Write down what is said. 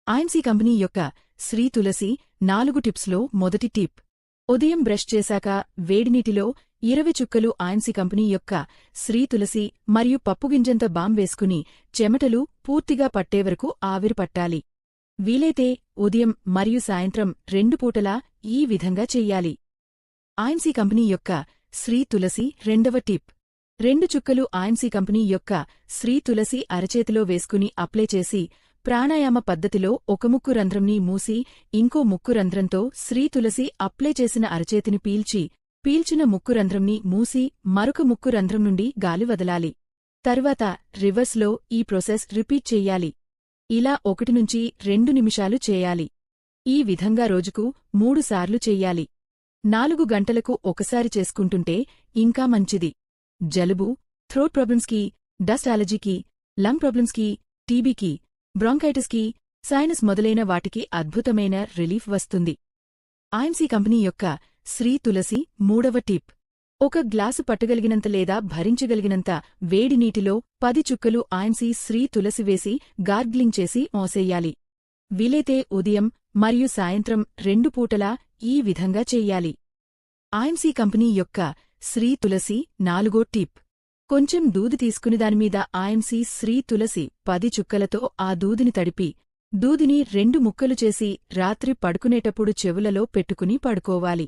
IMC company యొక్క శ్రీ తులసి 4 టిప్స్లో మొదటి tip. ఉదయం బ్రష్ చేశాక వేడినీటిలో 20 చుక్కలు ఐఎంసీ కంపెనీ యొక్క శ్రీ తులసి మరియు పప్పుగింజంత బామ్ వేసుకుని చెమటలు పూర్తిగా పట్టేవరకు ఆవిరి పట్టాలి. వీలైతే ఉదయం మరియు సాయంత్రం 2 పూటలా ఈ విధంగా చెయ్యాలి. ఐఎంసీ కంపెనీ యొక్క శ్రీ తులసి రెండవ టిప్. 2 చుక్కలు ఐఎంసీ కంపెనీ యొక్క శ్రీ తులసి అరచేతిలో వేసుకుని అప్లై చేసి ప్రాణాయామ పద్ధతిలో ఒక ముక్కు రంధ్రంని మూసి ఇంకో ముక్కు రంధ్రంతో శ్రీ తులసి అప్లై చేసిన అరచేతిని పీల్చిన ముక్కు రంధ్రంని మూసి మరొక ముక్కు రంధ్రం నుండి గాలి వదలాలి. తర్వాత రివర్స్లో ఈ ప్రాసెస్ రిపీట్ చెయ్యాలి. ఇలా 1 నుంచి 2 నిమిషాలు చేయాలి. ఈ విధంగా రోజుకు 3 సార్లు చెయ్యాలి. 4 గంటలకు ఒకసారి చేసుకుంటుంటే ఇంకా మంచిది. జలుబు, థ్రోట్ ప్రాబ్లమ్స్కి, డస్ట్ అలర్జీకి, లంగ్ ప్రాబ్లమ్స్కి, టీబీకి, బ్రాంకైటిస్కి, సైనస్ మొదలైన వాటికి అద్భుతమైన రిలీఫ్ వస్తుంది. ఐఎంసీ కంపెనీ యొక్క శ్రీ తులసి మూడవ టిప్. 1 గ్లాసు పట్టగలిగినంత లేదా భరించగలిగినంత వేడి నీటిలో 10 చుక్కలు ఐఎంసీ శ్రీ తులసి వేసి గార్గ్లింగ్ చేసి మోసేయాలి. వీలైతే ఉదయం మరియు సాయంత్రం 2 పూటలా ఈ విధంగా చెయ్యాలి. ఐఎంసీ కంపెనీ యొక్క శ్రీ తులసి 4వ టిప్. కొంచెం దూది తీసుకుని దానిమీద ఐఎంసీ శ్రీ తులసి 10 చుక్కలతో ఆ దూదిని తడిపి దూదిని 2 ముక్కలు చేసి రాత్రి పడుకునేటప్పుడు చెవులలో పెట్టుకుని పడుకోవాలి.